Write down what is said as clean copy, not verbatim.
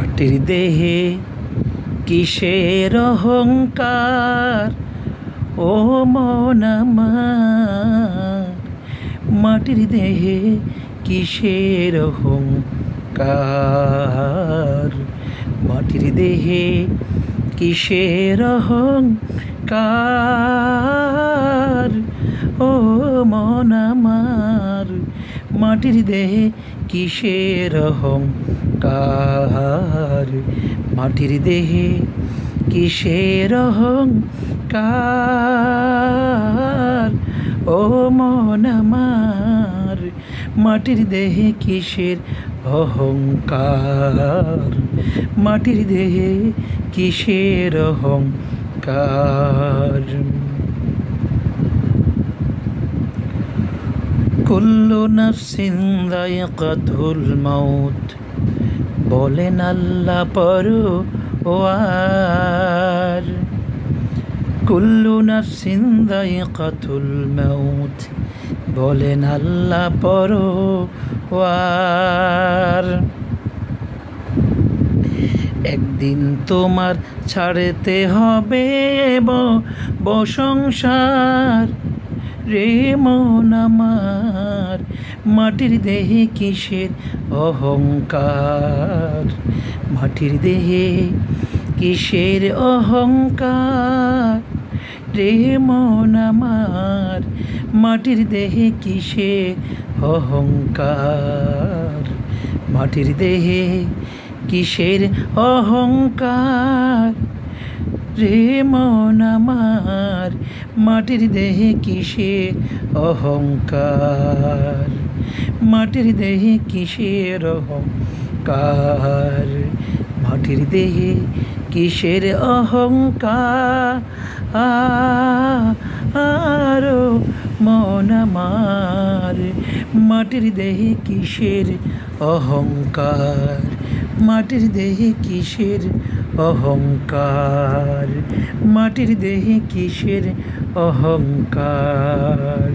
মাটির দেহে কিসের অহংকার, ও মন আমার। মাটির দেহে কিসের অহংকার, মাটির দেহে কিসের অহংকার, ও মন আমার। মাটির দেহে কিসের অহংকার, মাটির দেহে কিসের অহংকার, ও মন আমার। মাটির দেহে কিসের অহংকার, মাটির দেহে কিসের অহংকার। কুল্লু নাফসিন যায়িকাতুল মাউত, বলেন আল্লাহ পরওয়ার। কুল্লু নাফসিন যায়িকাতুল মাউত, বলেন আল্লাহ পরওয়ার। একদিন তোমার ছাড়তে হবে সংসার, রে মন আমার। মাটির দেহে কিসের অহংকার, মাটির দেহে কিসের অহংকার, রে মন আমার। মাটির দেহে কিসের অহংকার, মাটির দেহে কিসের অহংকার, রে মন আমার। মাটির দেহে কিসের অহংকার, মাটির দেহে কিসের অহংকার, মাটির দেহে কিসের অহংকার, ও মন আমার। মাটির দেহে কিসের অহংকার, মাটির দেহে কিসের অহংকার, মাটির দেহে কিসের অহংকার।